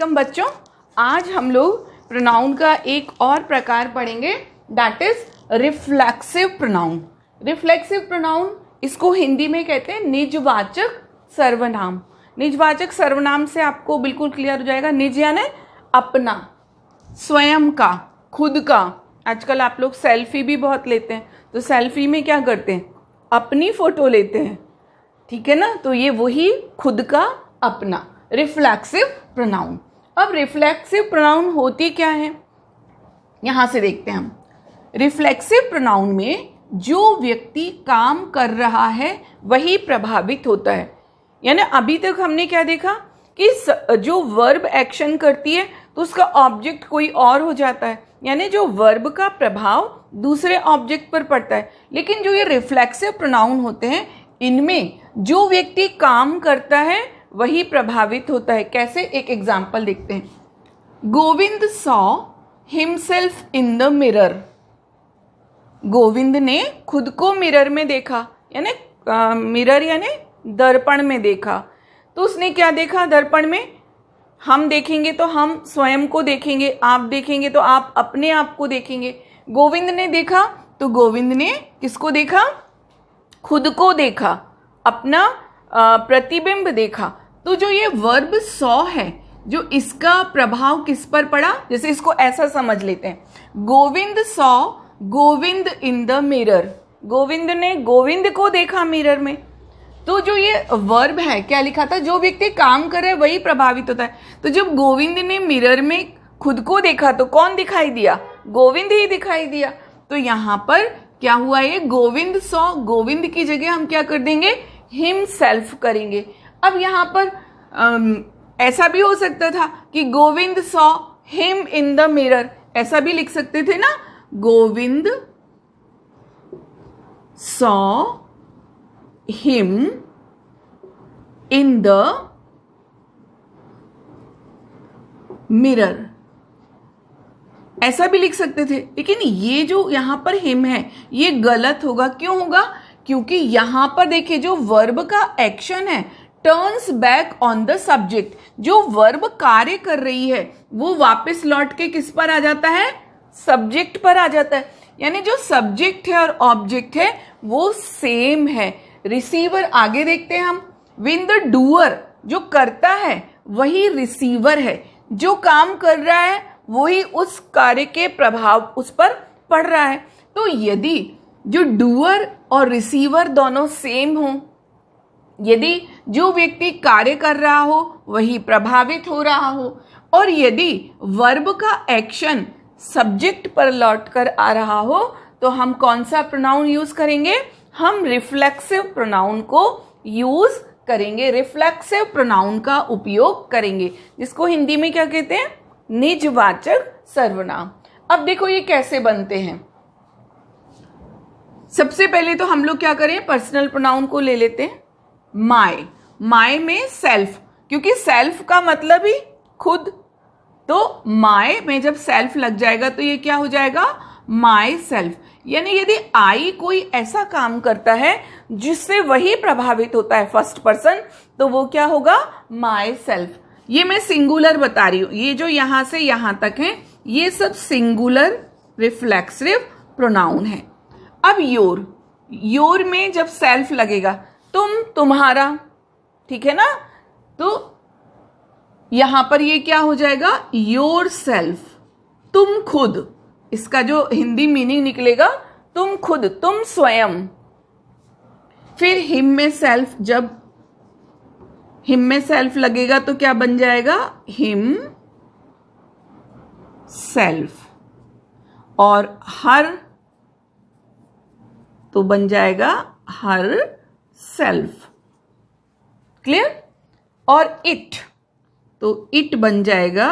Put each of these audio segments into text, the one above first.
Welcome बच्चों। आज हम लोग प्रोनाउन का एक और प्रकार पढ़ेंगे, that is reflexive pronoun. Reflexive pronoun इसको हिंदी में कहते हैं निजवाचक सर्वनाम। निजवाचक सर्वनाम से आपको बिल्कुल क्लियर हो जाएगा। निज यानी अपना, स्वयं का, खुद का। आजकल आप लोग सेल्फी भी बहुत लेते हैं, तो सेल्फी में क्या करते हैं, अपनी फोटो लेते हैं, ठीक है ना। तो ये वही खुद का, अपना, रिफ्लेक्सिव प्रोनाउन। अब रिफ्लेक्सिव प्रोनाउन होती क्या है, यहां से देखते हैं हम। रिफ्लेक्सिव प्रोनाउन में जो व्यक्ति काम कर रहा है वही प्रभावित होता है। यानी अभी तक हमने क्या देखा कि जो वर्ब एक्शन करती है तो उसका ऑब्जेक्ट कोई और हो जाता है, यानी जो वर्ब का प्रभाव दूसरे ऑब्जेक्ट पर पड़ता है। लेकिन जो ये रिफ्लेक्सिव प्रोनाउन होते हैं, इनमें जो व्यक्ति काम करता है वही प्रभावित होता है। कैसे, एक एग्जाम्पल देखते हैं। Govind saw himself in the mirror. Govind ने खुद को मिरर में देखा, यानी मिरर यानी दर्पण में देखा। तो उसने क्या देखा दर्पण में? हम देखेंगे तो हम स्वयं को देखेंगे, आप देखेंगे तो आप अपने आप को देखेंगे। गोविंद ने देखा तो गोविंद ने किसको देखा? खुद को देखा, अपना प्रतिबिंब देखा। तो जो ये वर्ब सॉ है, जो इसका प्रभाव किस पर पड़ा, जैसे इसको ऐसा समझ लेते हैं, Govind saw Govind in the mirror. Govind ने गोविंद को देखा मिरर में। तो जो ये वर्ब है, क्या लिखा था, जो व्यक्ति काम कर रहा है वही प्रभावित होता है। तो जब गोविंद ने मिरर में खुद को देखा तो कौन दिखाई दिया? गोविंद ही दिखाई दिया। तो यहां पर क्या हुआ, ये गोविंद सॉ, गोविंद की जगह हम क्या कर देंगे, हिम सेल्फ करेंगे। अब यहां पर ऐसा भी हो सकता था कि Govind saw him in the mirror, ऐसा भी लिख सकते थे ना। Govind saw him in the mirror, ऐसा भी लिख सकते थे। लेकिन ये जो यहां पर हिम है ये गलत होगा। क्यों होगा? क्योंकि यहां पर देखिए जो वर्ब का एक्शन है turns back on the subject. जो वर्ब कार्य कर रही है वो वापस लौट के किस पर आ जाता है? सब्जेक्ट पर आ जाता है। यानी जो सब्जेक्ट है और ऑब्जेक्ट है वो सेम है। रिसीवर आगे देखते हैं हम। विन द डूअर, जो करता है वही रिसीवर है। जो काम कर रहा है वही उस कार्य के प्रभाव उस पर पड़ रहा है। तो यदि जो डूअर और रिसीवर दोनों सेम हो, यदि जो व्यक्ति कार्य कर रहा हो वही प्रभावित हो रहा हो, और यदि वर्ब का एक्शन सब्जेक्ट पर लौट कर आ रहा हो, तो हम कौन सा प्रोनाउन यूज करेंगे? हम रिफ्लेक्सिव प्रोनाउन को यूज करेंगे, रिफ्लेक्सिव प्रोनाउन का उपयोग करेंगे, जिसको हिंदी में क्या कहते हैं? निजवाचक सर्वनाम। अब देखो ये कैसे बनते हैं। सबसे पहले तो हम लोग क्या करें, पर्सनल प्रोनाउन को ले लेते हैं। माय, माय में सेल्फ, क्योंकि सेल्फ का मतलब ही खुद। तो माय में जब सेल्फ लग जाएगा तो ये क्या हो जाएगा? My self. यानी यदि आई कोई ऐसा काम करता है जिससे वही प्रभावित होता है, फर्स्ट पर्सन, तो वो क्या होगा? My self. ये मैं सिंगुलर बता रही हूं। ये जो यहां से यहां तक है ये सब सिंगुलर रिफ्लेक्सिव प्रोनाउन है। अब योर, योर में जब सेल्फ लगेगा, तुम, तुम्हारा, ठीक है ना। तो यहां पर ये क्या हो जाएगा? योर सेल्फ, तुम खुद। इसका जो हिंदी मीनिंग निकलेगा, तुम खुद, तुम स्वयं। फिर हिम में सेल्फ, जब हिम में सेल्फ लगेगा तो क्या बन जाएगा? Him self. और हर तो बन जाएगा हर सेल्फ। क्लियर? और इट, तो इट बन जाएगा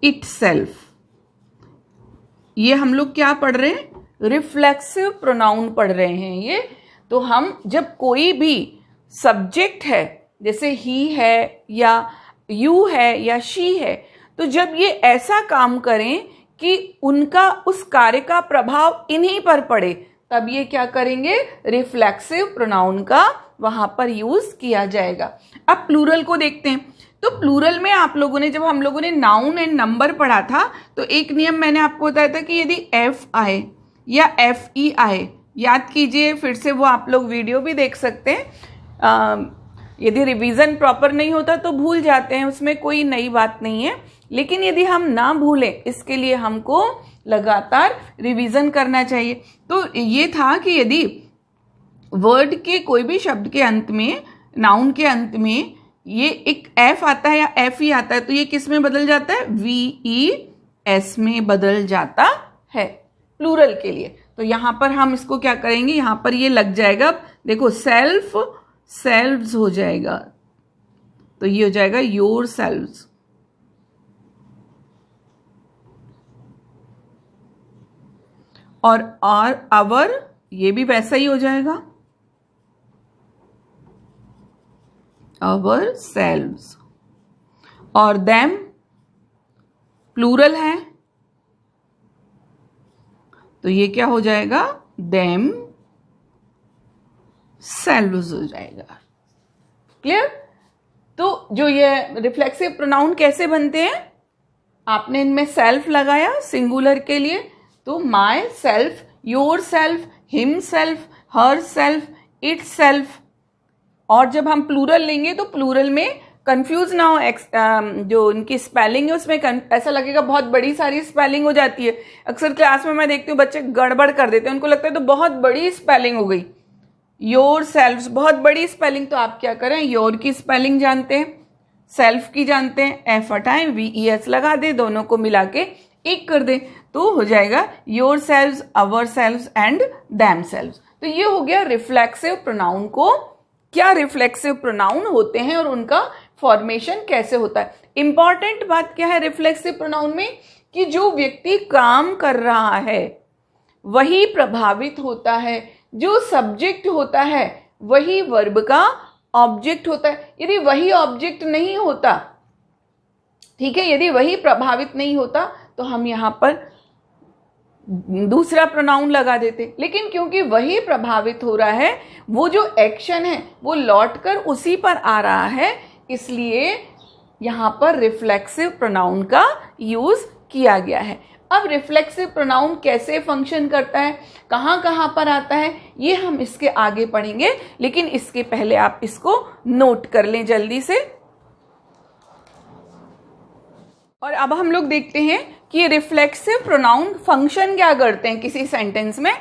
इट सेल्फ। ये हम लोग क्या पढ़ रहे हैं? रिफ्लेक्सिव प्रोनाउन पढ़ रहे हैं ये। तो हम जब कोई भी सब्जेक्ट है, जैसे ही है या यू है या शी है, तो जब ये ऐसा काम करें कि उनका उस कार्य का प्रभाव इन्हीं पर पड़े, तब ये क्या करेंगे? रिफ्लेक्सिव प्रोनाउन का वहां पर यूज किया जाएगा। अब प्लूरल को देखते हैं। तो प्लूरल में आप लोगों ने, जब हम लोगों ने नाउन एंड नंबर पढ़ा था, तो एक नियम मैंने आपको बताया था कि यदि एफ आए या एफ ई आए, याद कीजिए फिर से, वो आप लोग वीडियो भी देख सकते हैं। यदि रिवीजन प्रॉपर नहीं होता तो भूल जाते हैं, उसमें कोई नई बात नहीं है, लेकिन यदि हम ना भूलें इसके लिए हमको लगातार रिवीजन करना चाहिए। तो ये था कि यदि वर्ड के कोई भी शब्द के अंत में, नाउन के अंत में ये एक एफ आता है या एफ ई आता है, तो ये किस में बदल जाता है? वी ई एस में बदल जाता है प्लूरल के लिए। तो यहां पर हम इसको क्या करेंगे, यहां पर ये लग जाएगा, देखो सेल्फ, सेल्व्स हो जाएगा, तो ये हो जाएगा योर सेल्व्स। और आवर ये भी वैसा ही हो जाएगा, आवर सेल्व्स। और देम प्लूरल है, तो ये क्या हो जाएगा? देम सेल्व्स हो जाएगा। क्लियर? तो जो ये रिफ्लेक्सिव प्रोनाउन कैसे बनते हैं, आपने इनमें सेल्फ लगाया सिंगुलर के लिए, तो my self, your self, him self, her self, it self. और जब हम प्लूरल लेंगे तो प्लूरल में कंफ्यूज ना हो, जो इनकी स्पेलिंग है उसमें ऐसा लगेगा बहुत बड़ी सारी स्पेलिंग हो जाती है। अक्सर क्लास में मैं देखती हूँ बच्चे गड़बड़ कर देते हैं, उनको लगता है तो बहुत बड़ी स्पेलिंग हो गई, योर सेल्फ बहुत बड़ी स्पेलिंग। तो आप क्या करें, योर की स्पेलिंग जानते हैं, सेल्फ की जानते हैं, एफ हटाएं, वी ई एस लगा दे, दोनों को मिला के एक कर दे, तो हो जाएगा your selves, our selves and them selves. तो ये हो गया रिफ्लेक्सिव प्रोनाउन को, क्या रिफ्लेक्सिव प्रोनाउन होते हैं और उनका फॉर्मेशन कैसे होता है। इंपॉर्टेंट बात क्या है रिफ्लेक्सिव प्रोनाउन में, कि जो व्यक्ति काम कर रहा है वही प्रभावित होता है, जो सब्जेक्ट होता है वही वर्ब का ऑब्जेक्ट होता है। यदि वही ऑब्जेक्ट नहीं होता, ठीक है, यदि वही प्रभावित नहीं होता तो हम यहां पर दूसरा प्रोनाउन लगा देते, लेकिन क्योंकि वही प्रभावित हो रहा है, वो जो एक्शन है वो लौटकर उसी पर आ रहा है, इसलिए यहां पर रिफ्लेक्सिव प्रोनाउन का यूज किया गया है। अब रिफ्लेक्सिव प्रोनाउन कैसे फंक्शन करता है, कहां कहां पर आता है, ये हम इसके आगे पढ़ेंगे, लेकिन इसके पहले आप इसको नोट कर लें जल्दी से। और अब हम लोग देखते हैं कि रिफ्लेक्सिव प्रोनाउन फंक्शन क्या करते हैं किसी सेंटेंस में।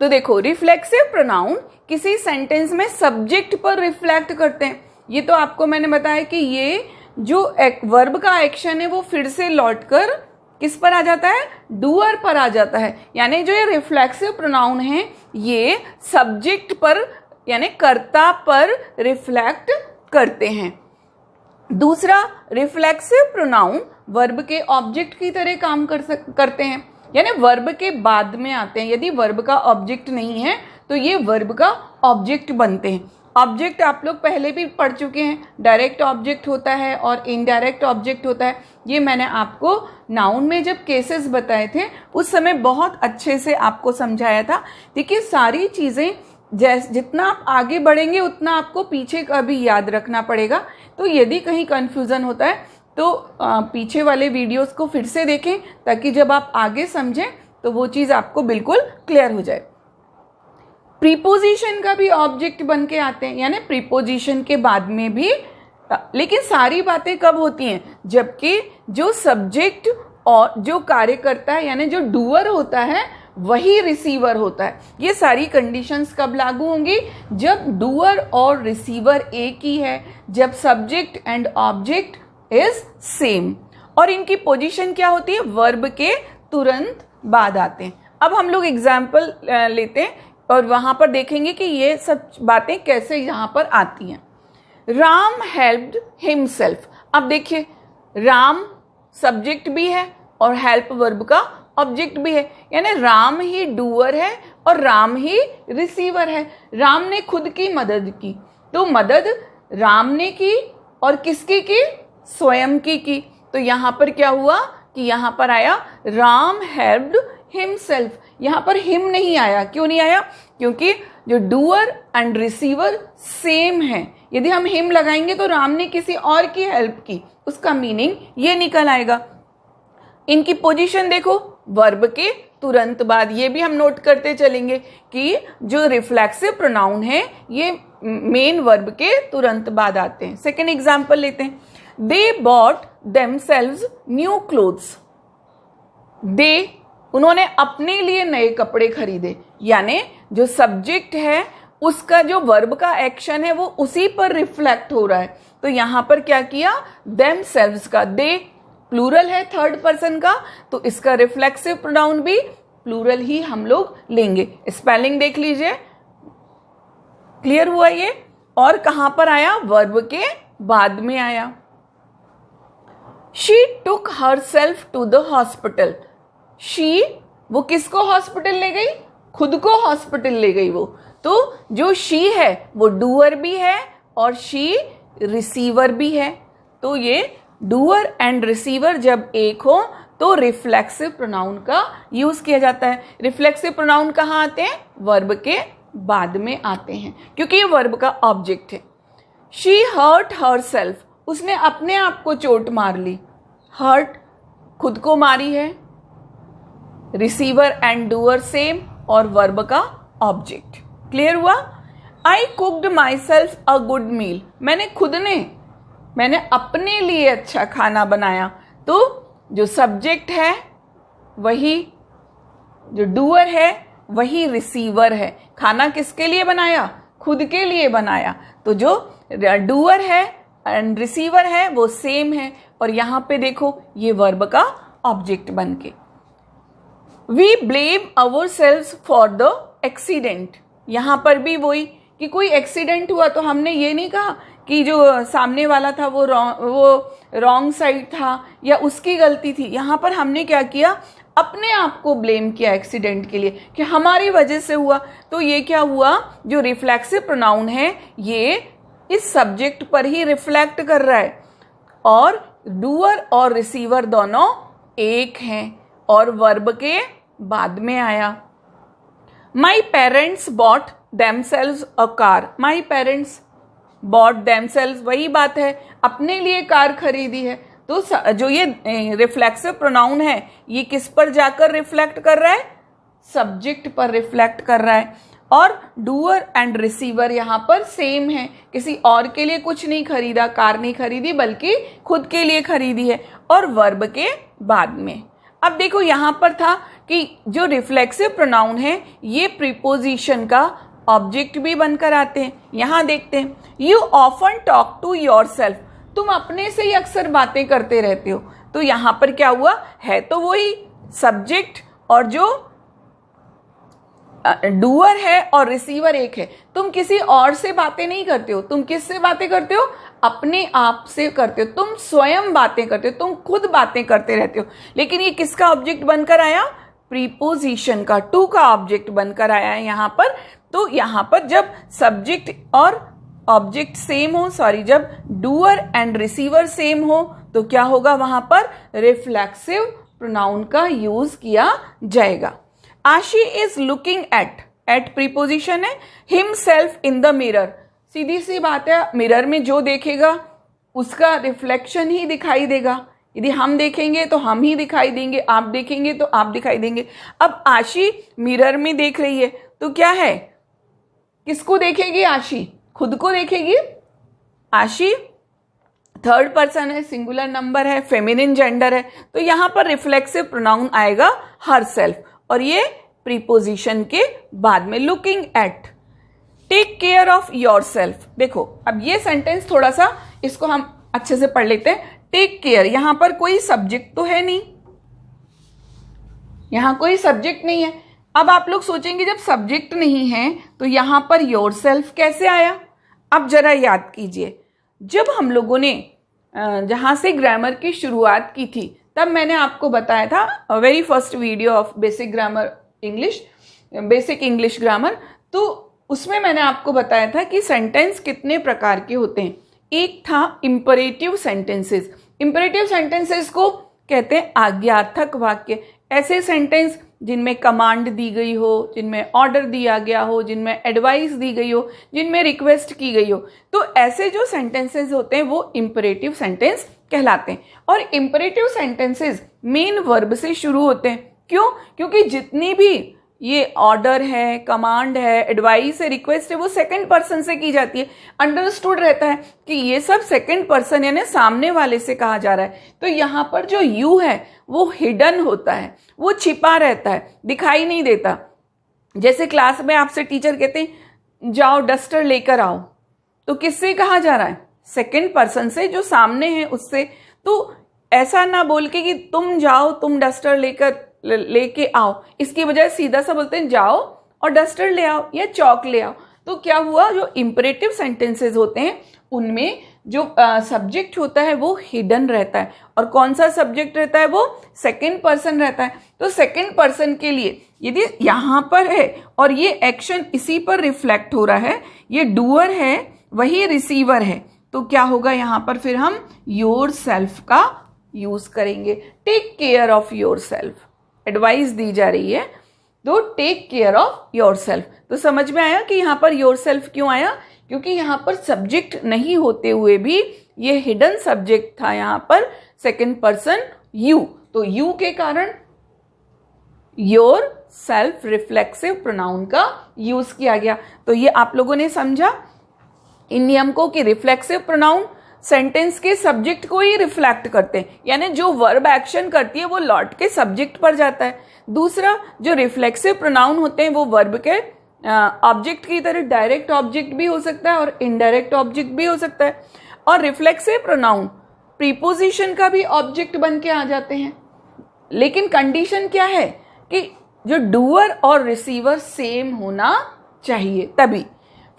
तो देखो, रिफ्लेक्सिव प्रोनाउन किसी सेंटेंस में सब्जेक्ट पर रिफ्लेक्ट करते हैं। ये तो आपको मैंने बताया कि ये जो वर्ब का एक्शन है वो फिर से लौटकर किस पर आ जाता है, डूअर पर आ जाता है। यानी जो ये रिफ्लेक्सिव प्रोनाउन है ये सब्जेक्ट पर यानी कर्ता पर रिफ्लेक्ट करते हैं। दूसरा, रिफ्लेक्सिव प्रोनाउन वर्ब के ऑब्जेक्ट की तरह काम करते हैं, यानी वर्ब के बाद में आते हैं। यदि वर्ब का ऑब्जेक्ट नहीं है तो ये वर्ब का ऑब्जेक्ट बनते हैं। ऑब्जेक्ट आप लोग पहले भी पढ़ चुके हैं, डायरेक्ट ऑब्जेक्ट होता है और इनडायरेक्ट ऑब्जेक्ट होता है। ये मैंने आपको नाउन में जब केसेस बताए थे उस समय बहुत अच्छे से आपको समझाया था। देखिए, सारी चीज़ें जितना आप आगे बढ़ेंगे उतना आपको पीछे का भी याद रखना पड़ेगा। तो यदि कहीं कन्फ्यूज़न होता है तो पीछे वाले वीडियोस को फिर से देखें, ताकि जब आप आगे समझें तो वो चीज़ आपको बिल्कुल क्लियर हो जाए। प्रीपोजिशन का भी ऑब्जेक्ट बन के आते हैं, यानी प्रीपोजिशन के बाद में भी, लेकिन सारी बातें कब होती हैं, जबकि जो सब्जेक्ट और जो कार्य करता है यानी जो डूअर होता है वही रिसीवर होता है। ये सारी कंडीशंस कब लागू होंगी, जब डूअर और रिसीवर एक ही है, जब subject and object is same, और इनकी पोजीशन क्या होती है, वर्ब के तुरंत बाद आते हैं। अब हम लोग एग्जाम्पल लेते हैं और वहां पर देखेंगे कि ये सब बातें कैसे यहाँ पर आती हैं। Ram helped himself. अब देखिए, राम सब्जेक्ट भी है और हेल्प वर्ब का ऑब्जेक्ट भी है, यानी राम ही डूअर है और राम ही रिसीवर है। राम ने खुद की मदद की, तो मदद राम ने की और किसकी की, स्वयं की। तो यहां पर क्या हुआ कि यहां पर आया राम हेल्प्ड हिमसेल्फ। यहां पर हिम नहीं आया, क्यों नहीं आया, क्योंकि जो डूअर एंड रिसीवर सेम है, यदि हम हिम लगाएंगे तो राम ने किसी और की हेल्प की, उसका मीनिंग ये निकल आएगा। इनकी पोजीशन देखो, वर्ब के तुरंत बाद, ये भी हम नोट करते चलेंगे कि जो रिफ्लेक्सिव प्रोनाउन है ये मेन वर्ब के तुरंत बाद आते हैं। सेकेंड एग्जाम्पल लेते हैं, they bought themselves new clothes. They, उन्होंने अपने लिए नए कपड़े खरीदे, यानी जो सब्जेक्ट है उसका जो वर्ब का एक्शन है वो उसी पर रिफ्लेक्ट हो रहा है। तो यहां पर क्या किया, देमसेल्व्स का, दे प्लूरल है थर्ड पर्सन का, तो इसका रिफ्लेक्सिव प्रोनाउन भी प्लूरल ही हम लोग लेंगे। स्पेलिंग देख लीजिए, क्लियर हुआ ये। और कहां पर आया, वर्ब के बाद में आया। She took herself to the hospital. She, वो किसको हॉस्पिटल ले गई, खुद को हॉस्पिटल ले गई वो। तो जो शी है वो डूअर भी है और शी रिसीवर भी है। तो ये डूअर एंड रिसीवर जब एक हो तो रिफ्लेक्सिव प्रोनाउन का यूज किया जाता है। रिफ्लेक्सिव प्रोनाउन कहाँ आते हैं, वर्ब के बाद में आते हैं, क्योंकि ये वर्ब का ऑब्जेक्ट है। शी हर्ट हरसेल्फ, उसने अपने आप को चोट मार ली। हर्ट, खुद को मारी है। रिसीवर एंड डूअर सेम और वर्ब का ऑब्जेक्ट। क्लियर हुआ। I cooked myself a good meal, मैंने अपने लिए अच्छा खाना बनाया। तो जो सब्जेक्ट है वही, जो डूअर है वही रिसीवर है। खाना किसके लिए बनाया, खुद के लिए बनाया। तो जो डूअर है एंड रिसीवर है वो सेम है, और यहां पे देखो ये वर्ब का ऑब्जेक्ट बन के। We blame ourselves for the accident, यहां पर भी वही कि कोई एक्सीडेंट हुआ तो हमने ये नहीं कहा कि जो सामने वाला था वो रॉन्ग साइड था या उसकी गलती थी। यहां पर हमने क्या किया, अपने आप को ब्लेम किया एक्सीडेंट के लिए कि हमारी वजह से हुआ। तो ये क्या हुआ, जो रिफ्लेक्सिव प्रोनाउन है ये इस सब्जेक्ट पर ही रिफ्लेक्ट कर रहा है, और डूअर और रिसीवर दोनों एक हैं और वर्ब के बाद में आया। My parents bought themselves a car. My parents bought themselves, वही बात है, अपने लिए कार खरीदी है। तो जो ये रिफ्लेक्सिव प्रोनाउन है ये किस पर जाकर रिफ्लेक्ट कर रहा है, सब्जेक्ट पर रिफ्लेक्ट कर रहा है। और डूअर एंड रिसीवर यहाँ पर सेम है, किसी और के लिए कुछ नहीं खरीदा, कार नहीं खरीदी, बल्कि खुद के लिए खरीदी है, और वर्ब के बाद में। अब देखो यहाँ पर था कि जो रिफ्लेक्सिव प्रोनाउन है ये प्रीपोजिशन का ऑब्जेक्ट भी बनकर आते हैं। यहां देखते हैं, you often talk to yourself, तुम अपने से ही अक्सर बातें करते रहते हो। तो यहां पर क्या हुआ है, तो वही सब्जेक्ट और जो डूअर है और रिसीवर एक है। तुम किसी और से बातें नहीं करते हो, तुम किससे बातें करते हो, अपने आप से करते हो, तुम स्वयं बातें करते हो, तुम खुद बातें करते रहते हो। लेकिन ये किसका ऑब्जेक्ट बनकर आया, प्रीपोजिशन का, टू का ऑब्जेक्ट बनकर आया है यहां पर। तो यहां पर जब सब्जेक्ट और ऑब्जेक्ट सेम हो, जब डूअर एंड रिसीवर सेम हो, तो क्या होगा, वहां पर रिफ्लेक्सिव प्रोनाउन का यूज किया जाएगा। आशी इज लुकिंग एट प्रीपोजिशन है, हिमसेल्फ इन द मिरर। सीधी सी बात है, मिरर में जो देखेगा उसका रिफ्लेक्शन ही दिखाई देगा। यदि हम देखेंगे तो हम ही दिखाई देंगे, आप देखेंगे तो आप दिखाई देंगे। अब आशी मिरर में देख रही है तो क्या है, किसको देखेगी, आशी खुद को देखेगी। आशी थर्ड पर्सन है, सिंगुलर नंबर है, फेमिनिन जेंडर है, तो यहां पर रिफ्लेक्सिव प्रोनाउन आएगा हरसेल्फ, और ये प्रीपोजिशन के बाद में। Looking at, take care of yourself. देखो अब ये सेंटेंस थोड़ा सा इसको हम अच्छे से पढ़ लेते हैं। टेक केयर, यहां पर कोई सब्जेक्ट तो है नहीं, यहां कोई सब्जेक्ट नहीं है। अब आप लोग सोचेंगे जब सब्जेक्ट नहीं है तो यहां पर योरसेल्फ कैसे आया। अब जरा याद कीजिए, जब हम लोगों ने जहां से ग्रामर की शुरुआत की थी तब मैंने आपको बताया था, very first video of basic grammar English, basic English grammar, तो उसमें मैंने आपको बताया था कि सेंटेंस कितने प्रकार के होते हैं। एक था इंपरेटिव सेंटेंसेस। इंपरेटिव सेंटेंसेस को कहते हैं आज्ञार्थक वाक्य। ऐसे सेंटेंस जिनमें कमांड दी गई हो, जिनमें ऑर्डर दिया गया हो, जिनमें एडवाइस दी गई हो, जिनमें रिक्वेस्ट की गई हो। तो ऐसे जो सेंटेंसेस होते हैं वो इंपरेटिव सेंटेंस कहलाते हैं। और इंपरेटिव सेंटेंसेस मेन वर्ब से शुरू होते हैं। क्यों? क्योंकि जितनी भी ये ऑर्डर है, कमांड है, एडवाइस है, रिक्वेस्ट है, वो सेकंड पर्सन से की जाती है। अंडरस्टूड रहता है कि ये सब सेकंड पर्सन यानी सामने वाले से कहा जा रहा है। तो यहाँ पर जो यू है वो हिडन होता है, वो छिपा रहता है, दिखाई नहीं देता। जैसे क्लास में आपसे टीचर कहते हैं जाओ डस्टर लेकर आओ, तो किससे कहा जा रहा है? सेकंड पर्सन से, जो सामने है उससे। तो ऐसा ना बोल के कि तुम जाओ, तुम डस्टर लेके आओ, इसकी बजाय सीधा सा बोलते हैं जाओ और डस्टर ले आओ या चौक ले आओ। तो क्या हुआ, जो इंपरेटिव सेंटेंसेस होते हैं उनमें जो सब्जेक्ट होता है वो हिडन रहता है। और कौन सा सब्जेक्ट रहता है? वो सेकंड पर्सन रहता है। तो सेकंड पर्सन के लिए यदि यहाँ पर है और ये एक्शन इसी पर रिफ्लेक्ट हो रहा है, ये डूअर है, वही रिसीवर है, तो क्या होगा यहाँ पर? फिर हम योर सेल्फ का यूज करेंगे। Take care of yourself, advice दी जा रही है, तो take care of yourself. तो समझ में आया कि यहाँ पर योर सेल्फ क्यों आया? क्योंकि यहाँ पर सब्जेक्ट नहीं होते हुए भी ये हिडन सब्जेक्ट था, यहाँ पर सेकंड पर्सन यू। तो यू के कारण योर सेल्फ रिफ्लेक्सिव प्रोनाउन का यूज किया गया। तो ये आप लोगों ने समझा इन नियम को कि रिफ्लेक्सिव प्रोनाउन सेंटेंस के सब्जेक्ट को ही रिफ्लेक्ट करते हैं, यानी जो वर्ब एक्शन करती है वो लौट के सब्जेक्ट पर जाता है। दूसरा, जो रिफ्लेक्सिव प्रोनाउन होते हैं वो वर्ब के ऑब्जेक्ट की तरह डायरेक्ट ऑब्जेक्ट भी हो सकता है और इनडायरेक्ट ऑब्जेक्ट भी हो सकता है। और रिफ्लेक्सिव प्रोनाउन प्रीपोजिशन का भी ऑब्जेक्ट बन के आ जाते हैं, लेकिन कंडीशन क्या है कि जो डूअर और रिसीवर सेम होना चाहिए तभी।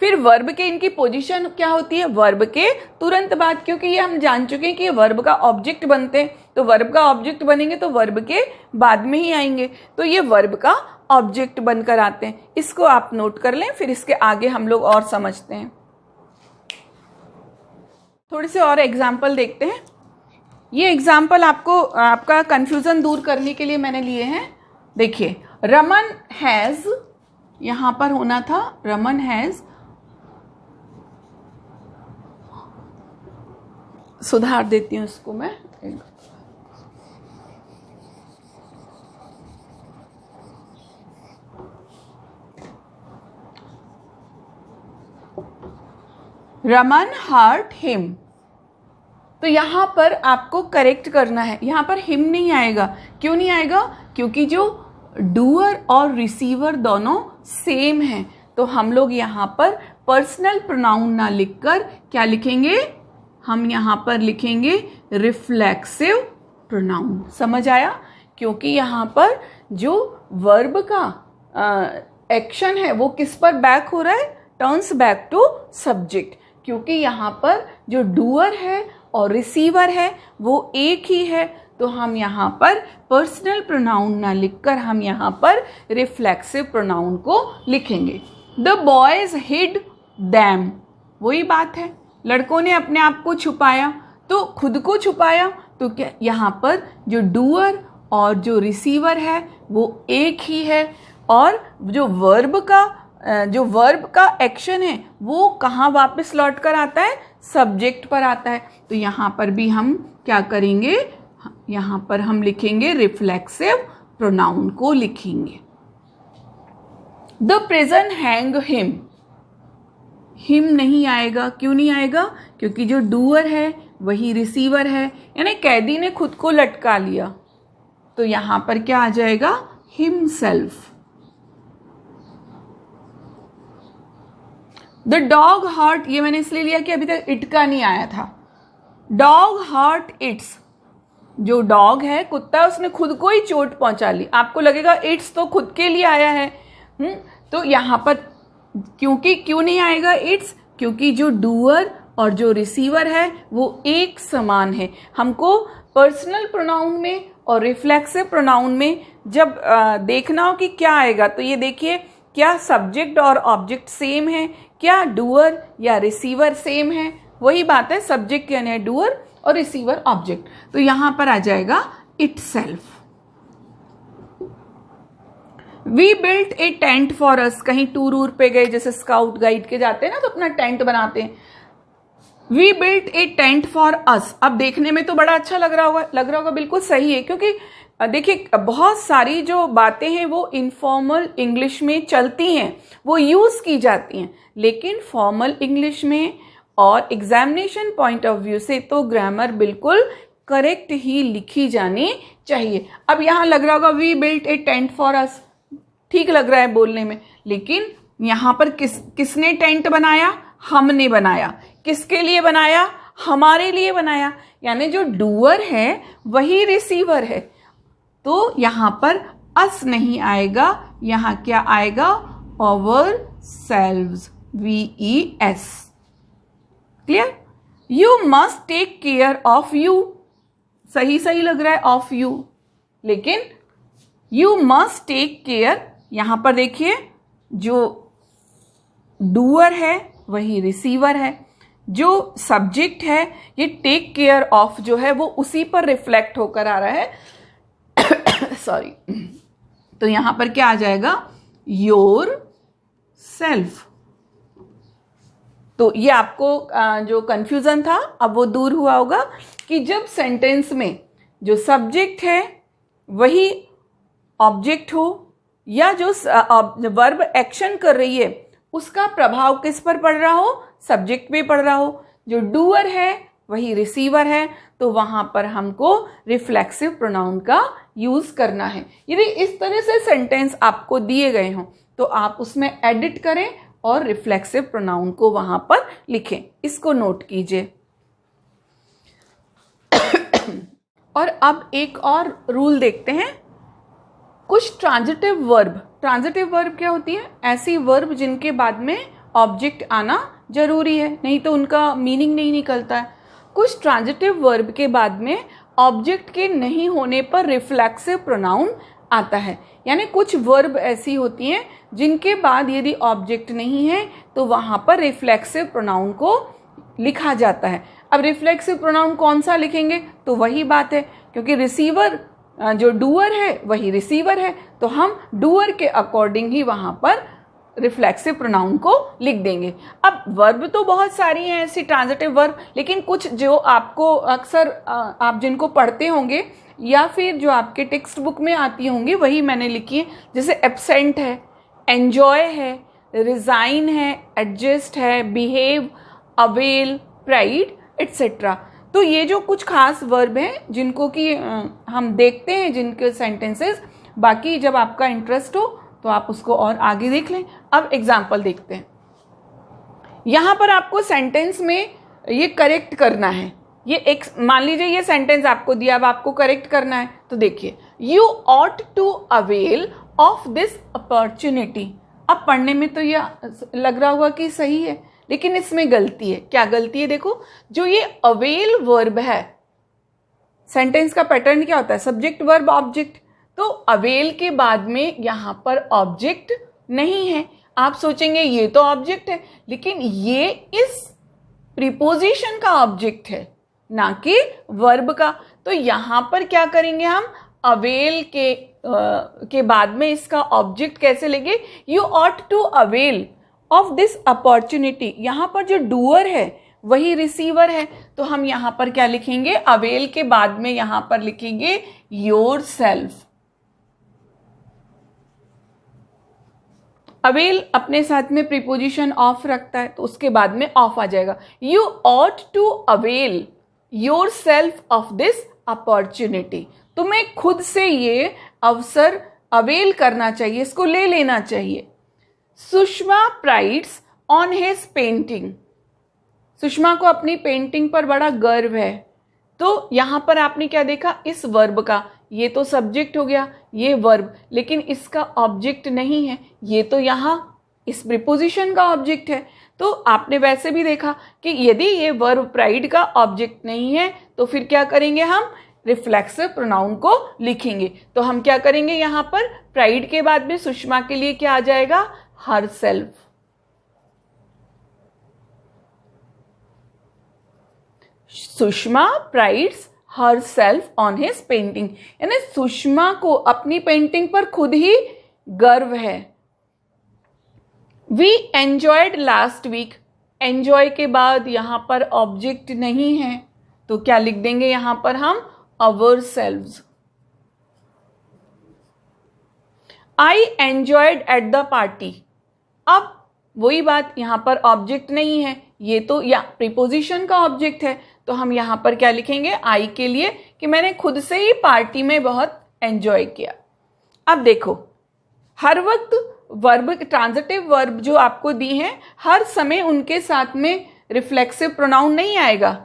फिर वर्ब के इनकी पोजीशन क्या होती है? वर्ब के तुरंत बाद, क्योंकि ये हम जान चुके हैं कि ये वर्ब का ऑब्जेक्ट बनते हैं, तो वर्ब का ऑब्जेक्ट बनेंगे तो वर्ब के बाद में ही आएंगे, तो ये वर्ब का ऑब्जेक्ट बनकर आते हैं। इसको आप नोट कर लें, फिर इसके आगे हम लोग और समझते हैं। थोड़े से और एग्जाम्पल देखते हैं। ये एग्जाम्पल आपका कंफ्यूजन दूर करने के लिए मैंने लिए हैं। देखिए, रमन हैज, यहां पर होना था रमन हैज, सुधार देती हूँ इसको मैं। रमन हर्ट हिम, तो यहां पर आपको करेक्ट करना है, यहां पर हिम नहीं आएगा। क्यों नहीं आएगा? क्योंकि जो डूअर और रिसीवर दोनों सेम हैं, तो हम लोग यहां पर पर्सनल प्रोनाउन ना लिखकर क्या लिखेंगे? हम यहाँ पर लिखेंगे रिफ्लेक्सिव प्रोनाउन। समझ आया? क्योंकि यहाँ पर जो वर्ब का एक्शन है वो किस पर बैक हो रहा है? Turns back to subject. क्योंकि यहाँ पर जो डूअर है और रिसीवर है वो एक ही है, तो हम यहाँ पर पर्सनल प्रोनाउन ना लिखकर हम यहाँ पर रिफ्लेक्सिव प्रोनाउन को लिखेंगे। द बॉयज हिड दैम, वही बात है, लड़कों ने अपने आप को छुपाया, तो खुद को छुपाया, तो क्या यहाँ पर जो डूअर और जो रिसीवर है वो एक ही है। और जो वर्ब का एक्शन है वो कहाँ वापस लौट कर आता है? सब्जेक्ट पर आता है। तो यहाँ पर भी हम क्या करेंगे? यहाँ पर हम लिखेंगे रिफ्लेक्सिव प्रोनाउन को लिखेंगे। The prison hang him, him नहीं आएगा। क्यों नहीं आएगा? क्योंकि जो डूअर है वही रिसीवर है, यानी कैदी ने खुद को लटका लिया, तो यहां पर क्या आ जाएगा? हिमसेल्फ। द डॉग हर्ट, ये मैंने इसलिए लिया कि अभी तक इट का नहीं आया था। डॉग हर्ट इट्स, जो डॉग है, कुत्ता, उसने खुद को ही चोट पहुंचा ली। आपको लगेगा इट्स तो खुद के लिए आया है, तो यहां पर क्योंकि क्यों नहीं आएगा इट्स? क्योंकि जो डूअर और जो रिसीवर है वो एक समान है। हमको पर्सनल प्रोनाउन में और रिफ्लेक्सिव प्रोनाउन में जब देखना हो कि क्या आएगा, तो ये देखिए, क्या सब्जेक्ट और ऑब्जेक्ट सेम है? क्या डूअर या रिसीवर सेम है? वही बात है, सब्जेक्ट यानी डूअर और रिसीवर ऑब्जेक्ट। तो यहां पर आ जाएगा itself. We built a tent for us, कहीं टूर वूर पे गए जैसे स्काउट गाइड के जाते हैं ना, तो अपना टेंट बनाते हैं। We built a tent for us, अब देखने में तो बड़ा अच्छा लग रहा होगा, बिल्कुल सही है, क्योंकि देखिए बहुत सारी जो बातें हैं वो इनफॉर्मल इंग्लिश में चलती हैं, वो यूज की जाती हैं, लेकिन फॉर्मल इंग्लिश में और एग्जामिनेशन पॉइंट ऑफ व्यू से तो ग्रामर बिल्कुल करेक्ट ही लिखी जानी चाहिए। अब यहाँ लग रहा होगा we built a tent for us, ठीक लग रहा है बोलने में, लेकिन यहाँ पर किसने टेंट बनाया? हमने बनाया। किसके लिए बनाया? हमारे लिए बनाया। यानी जो डूअर है वही रिसीवर है, तो यहाँ पर अस नहीं आएगा, यहाँ क्या आएगा? Ourselves, VES। Clear? You must take care of you, सही लग रहा है ऑफ यू, लेकिन यू मस्ट टेक केयर, यहां पर देखिए जो डूअर है वही रिसीवर है, जो सब्जेक्ट है ये टेक केयर ऑफ जो है वो उसी पर रिफ्लेक्ट होकर आ रहा है सॉरी, तो यहां पर क्या आ जाएगा? Your self. तो ये आपको जो कंफ्यूजन था अब वो दूर हुआ होगा कि जब सेंटेंस में जो सब्जेक्ट है वही ऑब्जेक्ट हो, या जो वर्ब एक्शन कर रही है उसका प्रभाव किस पर पड़ रहा हो? सब्जेक्ट पे पड़ रहा हो। जो डूअर है वही रिसीवर है, तो वहां पर हमको रिफ्लेक्सिव प्रोनाउन का यूज करना है। यदि इस तरह से सेंटेंस आपको दिए गए हों तो आप उसमें एडिट करें और रिफ्लेक्सिव प्रोनाउन को वहां पर लिखें, इसको नोट कीजिए। और अब एक और रूल देखते हैं, कुछ ट्रांजिटिव वर्ब क्या होती है? ऐसी वर्ब जिनके बाद में ऑब्जेक्ट आना जरूरी है, नहीं तो उनका मीनिंग नहीं निकलता है। कुछ ट्रांजिटिव वर्ब के बाद में ऑब्जेक्ट के नहीं होने पर रिफ्लेक्सिव प्रोनाउन आता है। यानी कुछ वर्ब ऐसी होती हैं जिनके बाद यदि ऑब्जेक्ट नहीं है तो वहां पर रिफ्लेक्सिव प्रोनाउन को लिखा जाता है। अब रिफ्लेक्सिव प्रोनाउन कौन सा लिखेंगे? तो वही बात है, क्योंकि रिसीवर जो डूअर है वही रिसीवर है, तो हम डूअर के अकॉर्डिंग ही वहां पर रिफ्लेक्सिव प्रोनाउन को लिख देंगे। अब वर्ब तो बहुत सारी हैं ऐसी ट्रांजिटिव वर्ब, लेकिन कुछ जो आपको अक्सर आप जिनको पढ़ते होंगे या फिर जो आपके टेक्स्ट बुक में आती होंगी वही मैंने लिखी है, जैसे एब्सेंट है, एंजॉय है, रिजाइन है, एडजस्ट है, बिहेव, अवेल, प्राइड एटसेट्रा। तो ये जो कुछ खास वर्ब हैं जिनको कि हम देखते हैं जिनके सेंटेंसेस, बाकी जब आपका इंटरेस्ट हो तो आप उसको और आगे देख लें। अब एग्जाम्पल देखते हैं। यहां पर आपको सेंटेंस में ये करेक्ट करना है, ये एक मान लीजिए ये सेंटेंस आपको दिया, अब आपको करेक्ट करना है, तो देखिए you ought to avail of this opportunity. अब पढ़ने में तो ये लग रहा होगा कि सही है, लेकिन इसमें गलती है। क्या गलती है? देखो, जो ये अवेल वर्ब है, सेंटेंस का पैटर्न क्या होता है? सब्जेक्ट वर्ब ऑब्जेक्ट, तो अवेल के बाद में यहां पर ऑब्जेक्ट नहीं है। आप सोचेंगे ये तो ऑब्जेक्ट है, लेकिन ये इस प्रीपोजिशन का ऑब्जेक्ट है, ना कि वर्ब का। तो यहां पर क्या करेंगे हम? अवेल के बाद में इसका ऑब्जेक्ट कैसे लेंगे? You ought to avail of this opportunity. यहां पर जो डूअर है वही रिसीवर है, तो हम यहां पर क्या लिखेंगे? अवेल के बाद में यहां पर लिखेंगे योर सेल्फ। अवेल अपने साथ में प्रीपोजिशन ऑफ रखता है, तो उसके बाद में ऑफ आ जाएगा। You ought to avail yourself of this opportunity. तुम्हें खुद से ये अवसर अवेल करना चाहिए, इसको ले लेना चाहिए। Sushma prides on his painting. Sushma को अपनी पेंटिंग पर बड़ा गर्व है, तो यहां पर आपने क्या देखा? इस वर्ब का, ये तो सब्जेक्ट हो गया, ये वर्ब, लेकिन इसका ऑब्जेक्ट नहीं है, ये तो यहां इस प्रीपोजिशन का ऑब्जेक्ट है। तो आपने वैसे भी देखा कि यदि ये वर्ब प्राइड का ऑब्जेक्ट नहीं है तो फिर क्या करेंगे? हम रिफ्लेक्सिव प्रोनाउन को लिखेंगे। तो हम क्या करेंगे? यहां पर प्राइड के बाद में सुषमा के लिए क्या आ जाएगा? Her self. Sushma prides her self on his painting, यानी सुषमा को अपनी पेंटिंग पर खुद ही गर्व है। We enjoyed last week, enjoy के बाद यहां पर ऑब्जेक्ट नहीं है तो क्या लिख देंगे यहां पर हम, ourselves. I enjoyed at the party, अब वही बात, यहां पर ऑब्जेक्ट नहीं है, ये तो या प्रीपोजिशन का ऑब्जेक्ट है, तो हम यहां पर क्या लिखेंगे आई के लिए कि मैंने खुद से ही पार्टी में बहुत एंजॉय किया। अब देखो, हर वक्त वर्ब, ट्रांजिटिव वर्ब जो आपको दी हैं, हर समय उनके साथ में रिफ्लेक्सिव प्रोनाउन नहीं आएगा।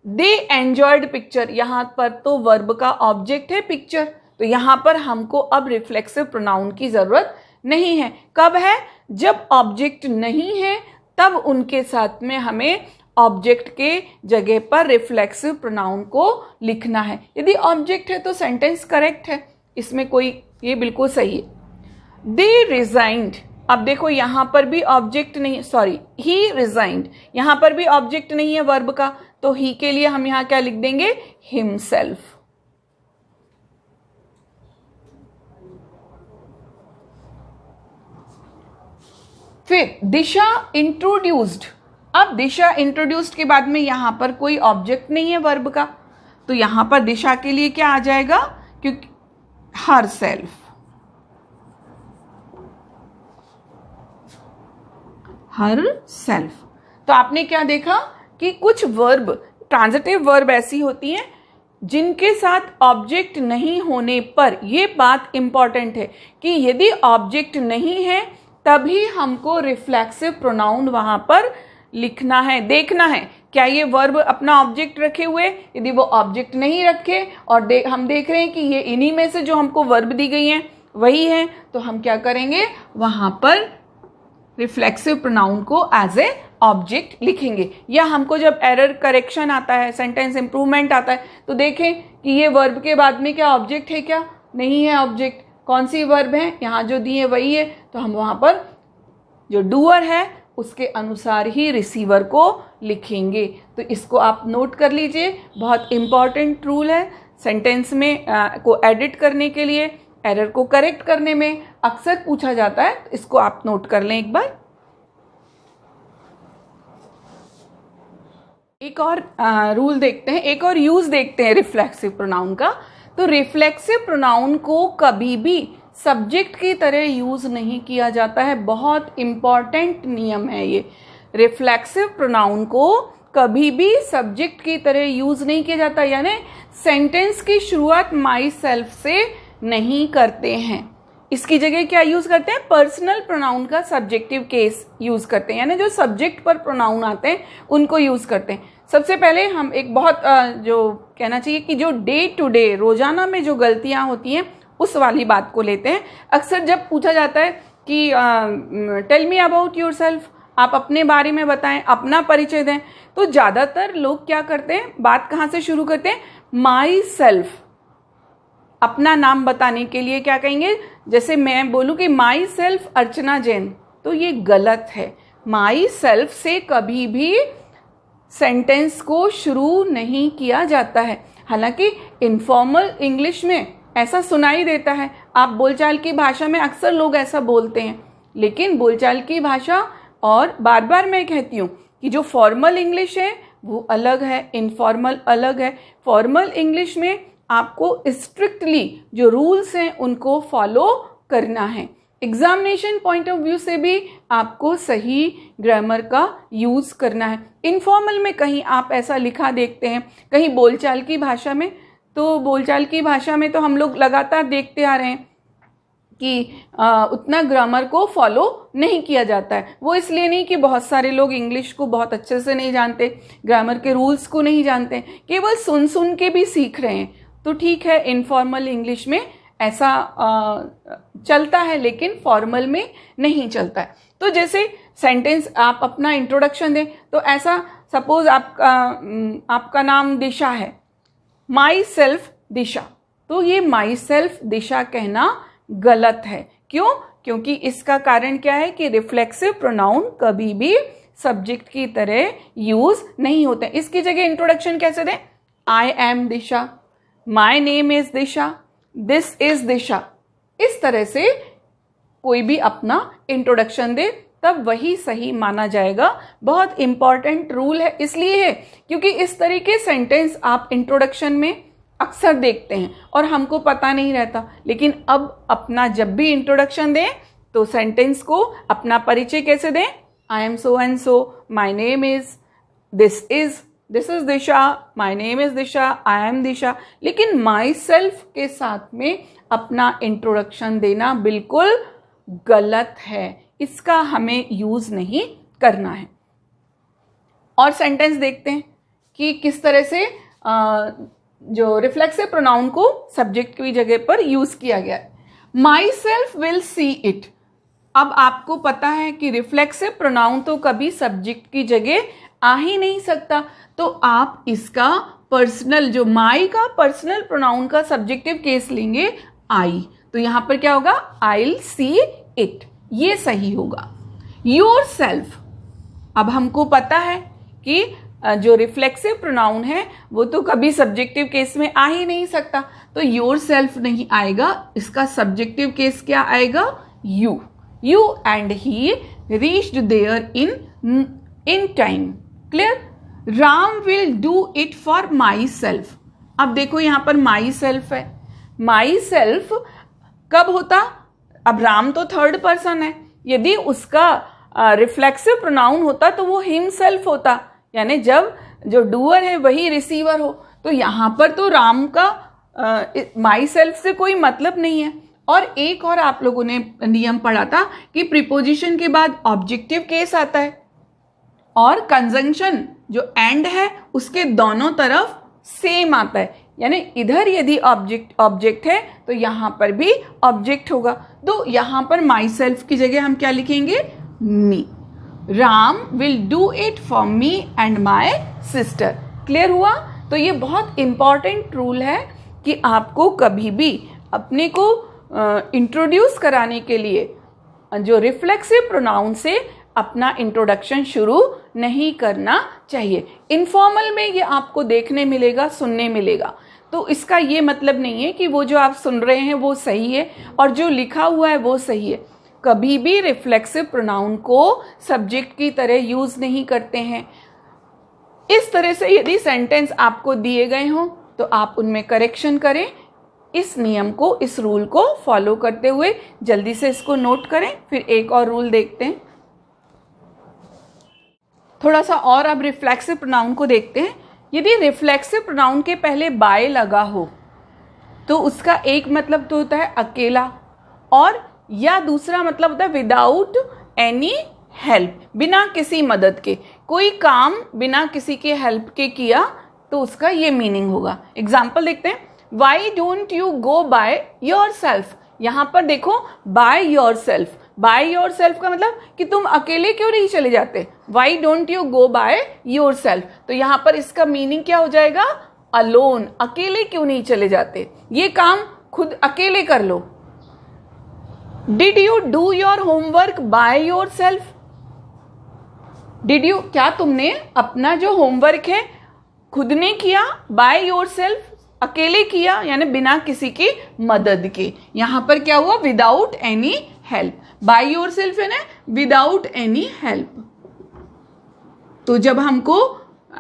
दे एंजॉयड पिक्चर, यहां पर तो वर्ब का ऑब्जेक्ट है पिक्चर, तो यहां पर हमको अब रिफ्लेक्सिव प्रोनाउन की जरूरत नहीं है। कब है, जब ऑब्जेक्ट नहीं है तब उनके साथ में हमें ऑब्जेक्ट के जगह पर रिफ्लेक्सिव प्रोनाउन को लिखना है। यदि ऑब्जेक्ट है तो सेंटेंस करेक्ट है, इसमें कोई, ये बिल्कुल सही है। दे रिजाइंड, अब देखो यहां पर भी ऑब्जेक्ट नहीं, सॉरी ही रिजाइंड, यहां पर भी ऑब्जेक्ट नहीं है वर्ब का, तो ही के लिए हम यहां क्या लिख देंगे, हिमसेल्फ। फिर दिशा इंट्रोड्यूस्ड, अब दिशा इंट्रोड्यूस्ड के बाद में यहां पर कोई ऑब्जेक्ट नहीं है वर्ब का, तो यहां पर दिशा के लिए क्या आ जाएगा, क्योंकि हर सेल्फ, हर सेल्फ। तो आपने क्या देखा कि कुछ वर्ब, ट्रांजिटिव वर्ब ऐसी होती हैं जिनके साथ ऑब्जेक्ट नहीं होने पर, ये बात इंपॉर्टेंट है कि यदि ऑब्जेक्ट नहीं है तभी हमको रिफ्लेक्सिव प्रोनाउन वहां पर लिखना है, देखना है क्या ये वर्ब अपना ऑब्जेक्ट रखे हुए, यदि वो ऑब्जेक्ट नहीं रखे और हम देख रहे हैं कि ये इन्हीं में से जो हमको वर्ब दी गई हैं वही है, तो हम क्या करेंगे, वहां पर रिफ्लेक्सिव प्रोनाउन को एज ए ऑब्जेक्ट लिखेंगे। या हमको जब एरर करेक्शन आता है, सेंटेंस इंप्रूवमेंट आता है, तो देखें कि ये वर्ब के बाद में क्या ऑब्जेक्ट है, क्या नहीं है ऑब्जेक्ट, कौन सी वर्ब है, यहाँ जो दी है वही है, तो हम वहां पर जो डूअर है उसके अनुसार ही रिसीवर को लिखेंगे। तो इसको आप नोट कर लीजिए, बहुत इंपॉर्टेंट रूल है। सेंटेंस में को एडिट करने के लिए, एरर को करेक्ट करने में अक्सर पूछा जाता है, तो इसको आप नोट कर लें एक बार। एक और रूल देखते हैं, एक और यूज देखते हैं रिफ्लेक्सिव प्रोनाउन का। तो रिफ्लेक्सिव प्रोनाउन को कभी भी सब्जेक्ट की तरह यूज नहीं किया जाता है, बहुत इंपॉर्टेंट नियम है ये। रिफ्लेक्सिव प्रोनाउन को कभी भी सब्जेक्ट की तरह यूज नहीं किया जाता, यानी सेंटेंस की शुरुआत माई सेल्फ से नहीं करते हैं। इसकी जगह क्या यूज करते हैं, पर्सनल प्रोनाउन का सब्जेक्टिव केस यूज करते हैं, यानी जो सब्जेक्ट पर प्रोनाउन आते हैं उनको यूज करते हैं। सबसे पहले हम एक बहुत जो कहना चाहिए कि जो डे टू डे, रोजाना में जो गलतियां होती हैं उस वाली बात को लेते हैं। अक्सर जब पूछा जाता है कि tell me about yourself, आप अपने बारे में बताएं, अपना परिचय दें, तो ज़्यादातर लोग क्या करते हैं, बात कहाँ से शुरू करते हैं, माई सेल्फ। अपना नाम बताने के लिए क्या कहेंगे, जैसे मैं बोलूं कि माई सेल्फ अर्चना जैन, तो ये गलत है। माई सेल्फ से कभी भी सेंटेंस को शुरू नहीं किया जाता है। हालांकि इनफॉर्मल इंग्लिश में ऐसा सुनाई देता है, आप बोलचाल की भाषा में अक्सर लोग ऐसा बोलते हैं, लेकिन बोलचाल की भाषा, और बार बार मैं कहती हूँ कि जो फॉर्मल इंग्लिश है वो अलग है, इनफॉर्मल अलग है। फॉर्मल इंग्लिश में आपको स्ट्रिक्टली जो रूल्स हैं उनको फॉलो करना है। एग्जामिनेशन पॉइंट ऑफ व्यू से भी आपको सही ग्रामर का यूज करना है। इनफॉर्मल में कहीं आप ऐसा लिखा देखते हैं, कहीं बोलचाल की भाषा में, तो बोलचाल की भाषा में तो हम लोग लगातार देखते आ रहे हैं कि उतना ग्रामर को फॉलो नहीं किया जाता है। वो इसलिए नहीं कि बहुत सारे लोग इंग्लिश को बहुत अच्छे से नहीं जानते, ग्रामर के रूल्स को नहीं जानते, केवल सुन सुन के भी सीख रहे हैं, तो ठीक है इनफॉर्मल इंग्लिश में ऐसा चलता है, लेकिन फॉर्मल में नहीं चलता है। तो जैसे सेंटेंस आप अपना इंट्रोडक्शन दें, तो ऐसा सपोज आपका नाम दिशा है, माई सेल्फ दिशा, तो ये माई सेल्फ दिशा कहना गलत है। क्यों? क्योंकि इसका कारण क्या है कि रिफ्लेक्सिव प्रोनाउन कभी भी सब्जेक्ट की तरह यूज नहीं होते। इसकी जगह इंट्रोडक्शन कैसे दें, I am Disha, my name is Disha, this is Disha, इस तरह से कोई भी अपना इंट्रोडक्शन दे तब वही सही माना जाएगा। बहुत इंपॉर्टेंट रूल है, इसलिए है क्योंकि इस तरीके सेंटेंस आप इंट्रोडक्शन में अक्सर देखते हैं और हमको पता नहीं रहता। लेकिन अब अपना जब भी इंट्रोडक्शन दें तो सेंटेंस को अपना परिचय कैसे दें? I am so and so, my name is, this is Disha, my name is Disha, I am Disha. लेकिन माई सेल्फ के साथ में अपना इंट्रोडक्शन देना बिल्कुल गलत है, इसका हमें यूज नहीं करना है। और सेंटेंस देखते हैं कि किस तरह से जो रिफ्लेक्सिव प्रोनाउन को सब्जेक्ट की जगह पर यूज किया गया है। My self will see it. अब आपको पता है कि रिफ्लेक्सिव प्रोनाउन तो कभी सब्जेक्ट की जगह आ ही नहीं सकता, तो आप इसका पर्सनल, जो माई का पर्सनल प्रोनाउन का सब्जेक्टिव केस लेंगे आई, तो यहां पर क्या होगा? आई विल सी इट, ये सही होगा। योर सेल्फ, अब हमको पता है कि जो रिफ्लेक्सिव प्रोनाउन है वो तो कभी सब्जेक्टिव केस में आ ही नहीं सकता, तो योर सेल्फ नहीं आएगा, इसका सब्जेक्टिव केस क्या आएगा? You. You and he reached there in time. Clear? Ram will do it for myself. अब देखो यहां पर माई सेल्फ है, माई सेल्फ कब होता? अब राम तो थर्ड पर्सन है, यदि उसका रिफ्लेक्सिव प्रोनाउन होता तो वो हिमसेल्फ होता, यानी जब जो डूअर है वही रिसीवर हो। तो यहां पर तो राम का माई सेल्फ से कोई मतलब नहीं है। और एक और आप लोगों ने नियम पढ़ा था कि प्रीपोजिशन के बाद ऑब्जेक्टिव केस आता है और कंजंक्शन जो एंड है उसके दोनों तरफ सेम आता है, यानी इधर यदि ऑब्जेक्ट है तो यहां पर भी ऑब्जेक्ट होगा। तो यहां पर माई सेल्फ की जगह हम क्या लिखेंगे? Me. Ram will do it for me and my sister. Clear हुआ? तो ये बहुत इंपॉर्टेंट रूल है कि आपको कभी भी अपने को इंट्रोड्यूस कराने के लिए जो रिफ्लेक्सिव प्रोनाउन से अपना इंट्रोडक्शन शुरू नहीं करना चाहिए। इनफॉर्मल में ये आपको देखने मिलेगा, सुनने मिलेगा, तो इसका ये मतलब नहीं है कि वो जो आप सुन रहे हैं वो सही है और जो लिखा हुआ है वो सही है। कभी भी रिफ्लेक्सिव प्रोनाउन को सब्जेक्ट की तरह यूज नहीं करते हैं। इस तरह से यदि सेंटेंस आपको दिए गए हों तो आप उनमें करेक्शन करें। इस नियम को, इस रूल को फॉलो करते हुए जल्दी से इसको नोट करें। फिर एक और रूल देखते हैं, थोड़ा सा और अब रिफ्लेक्सिव प्रोनाउन को देखते हैं। यदि रिफ्लेक्सिव प्रोनाउन के पहले बाय लगा हो तो उसका एक मतलब तो होता है अकेला, और या दूसरा मतलब होता है विदाउट एनी हेल्प, बिना किसी मदद के। कोई काम बिना किसी के हेल्प के किया तो उसका ये मीनिंग होगा। एग्जाम्पल देखते हैं, why don't you go by your self. यहां पर देखो by your self, bye yourself का मतलब कि तुम अकेले क्यों नहीं चले जाते। Why don't you go bye yourself, तो यहां पर इसका मीनिंग क्या हो जाएगा? अलोन, अकेले क्यों नहीं चले जाते, ये काम खुद अकेले कर लो। Did you do your homework by yourself. Did you, क्या तुमने अपना जो होमवर्क है खुद ने किया? बाय योर सेल्फ, अकेले किया, यानी बिना किसी की मदद के। यहां पर क्या हुआ? Without any help. By your self है ना, विदाउट एनी हेल्प। तो जब हमको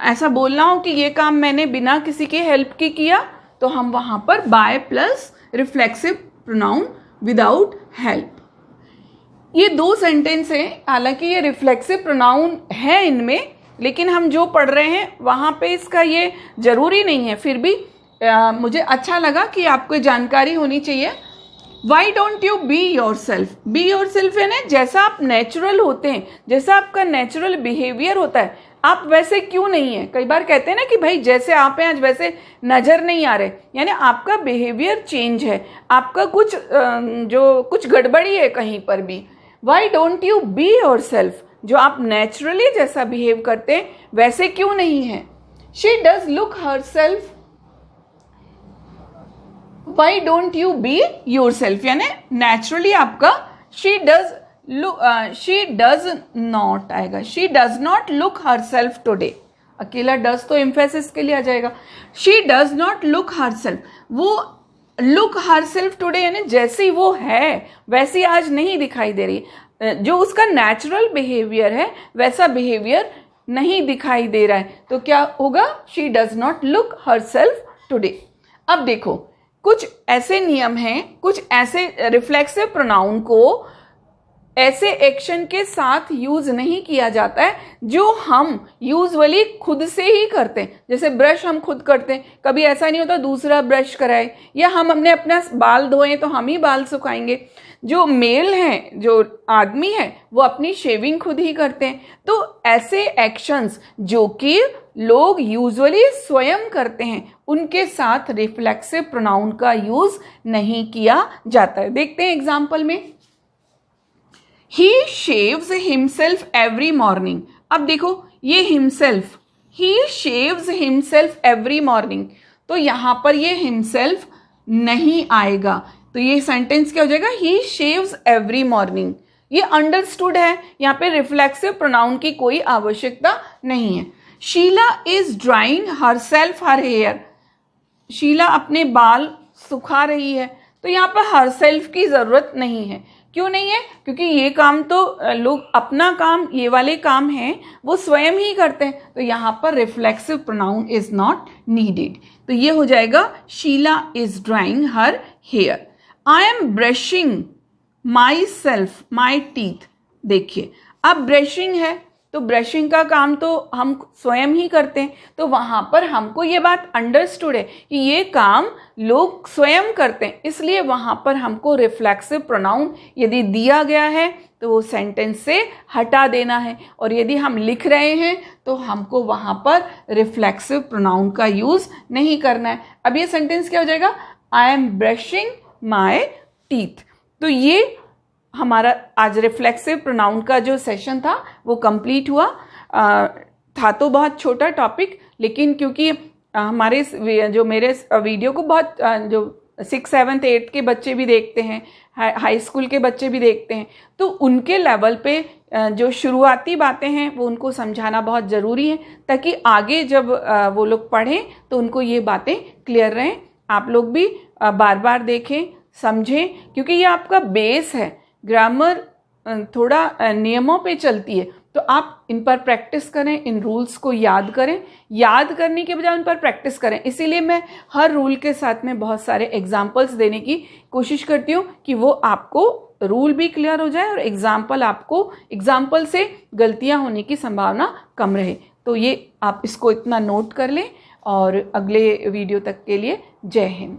ऐसा बोलना हो कि ये काम मैंने बिना किसी के हेल्प के किया, तो हम वहां पर by plus reflexive pronoun without help. ये दो सेंटेंस हैं, हालांकि ये रिफ्लेक्सिव प्रोनाउन है इनमें, लेकिन हम जो पढ़ रहे हैं वहां पे इसका ये जरूरी नहीं है। फिर भी मुझे अच्छा लगा कि आपको जानकारी होनी चाहिए। Why don't you be your self. Be your self है ना, जैसा आप नेचुरल होते हैं, जैसा आपका नेचुरल बिहेवियर होता है, आप वैसे क्यों नहीं है। कई बार कहते हैं ना कि भाई जैसे आप हैं आज वैसे नजर नहीं आ रहे, यानी आपका बिहेवियर चेंज है, आपका कुछ गड़बड़ी है कहीं पर भी। Why don't you be your self, जो आप नेचुरली जैसा बिहेव करते हैं वैसे क्यों नहीं है। She does look her self. Why don't you be your self, यानी नेचुरली आपका शी डज नॉट आएगा। She does not look her self today, अकेला डज तो एम्फेसिस के लिए आ जाएगा। She does not look her self, वो लुक हर सेल्फ टुडे, यानी जैसी वो है वैसी आज नहीं दिखाई दे रही, जो उसका नेचुरल बिहेवियर है वैसा बिहेवियर नहीं दिखाई दे रहा है, तो क्या होगा, she does not look her self today. अब देखो कुछ ऐसे नियम हैं, कुछ ऐसे रिफ्लेक्सिव प्रोनाउन को ऐसे एक्शन के साथ यूज नहीं किया जाता है जो हम यूजुअली खुद से ही करते हैं। जैसे ब्रश हम खुद करते हैं, कभी ऐसा नहीं होता दूसरा ब्रश कराए, या हम अपना बाल धोएं तो हम ही बाल सुखाएंगे। जो मेल हैं, जो आदमी है, वो अपनी शेविंग खुद ही करते हैं। तो ऐसे एक्शंस जो कि लोग यूजुअली स्वयं करते हैं, उनके साथ रिफ्लेक्सिव प्रोनाउन का यूज नहीं किया जाता है। देखते हैं एग्जाम्पल में, He shaves himself every morning। अब देखो ये himself, he shaves himself every morning, तो यहां पर ये himself नहीं आएगा, तो ये सेंटेंस क्या हो जाएगा, he shaves every morning। ये अंडरस्टूड है, यहाँ पे रिफ्लेक्सिव प्रोनाउन की कोई आवश्यकता नहीं है। Sheela is drying herself her hair, Sheela अपने बाल सुखा रही है, तो यहाँ पर herself की जरूरत नहीं है। क्यों नहीं है, क्योंकि ये काम तो लोग अपना काम, ये वाले काम हैं वो स्वयं ही करते हैं, तो यहाँ पर reflexive pronoun is not needed. तो ये हो जाएगा Sheela is drying her hair. I am brushing myself my teeth. देखिए अब ब्रशिंग है तो ब्रशिंग का काम तो हम स्वयं ही करते हैं, तो वहाँ पर हमको ये बात अंडरस्टूड है कि ये काम लोग स्वयं करते हैं, इसलिए वहाँ पर हमको रिफ्लेक्सिव प्रोनाउन यदि दिया गया है तो वो सेंटेंस से हटा देना है, और यदि हम लिख रहे हैं तो हमको वहाँ पर रिफ्लेक्सिव प्रोनाउन का यूज़ नहीं करना है। अब ये सेंटेंस क्या हो जाएगा, आई एम ब्रशिंग माई टीथ। तो ये हमारा आज रिफ्लेक्सिव प्रोनाउन का जो सेशन था वो कंप्लीट हुआ। था तो बहुत छोटा टॉपिक, लेकिन क्योंकि हमारे जो मेरे वीडियो को बहुत जो 6th 7th 8th के बच्चे भी देखते हैं, हाई स्कूल के बच्चे भी देखते हैं, तो उनके लेवल पे जो शुरुआती बातें हैं वो उनको समझाना बहुत ज़रूरी है, ताकि आगे जब वो लोग पढ़ें तो उनको ये बातें क्लियर रहें। आप लोग भी बार बार देखें, समझें, क्योंकि ये आपका बेस है। ग्रामर थोड़ा नियमों पे चलती है, तो आप इन पर प्रैक्टिस करें, इन रूल्स को याद करें, याद करने के बजाय उन पर प्रैक्टिस करें। इसीलिए मैं हर रूल के साथ में बहुत सारे एग्जाम्पल्स देने की कोशिश करती हूँ कि वो आपको रूल भी क्लियर हो जाए और एग्जाम्पल से गलतियाँ होने की संभावना कम रहे। तो ये आप इसको इतना नोट कर लें, और अगले वीडियो तक के लिए जय हिंद।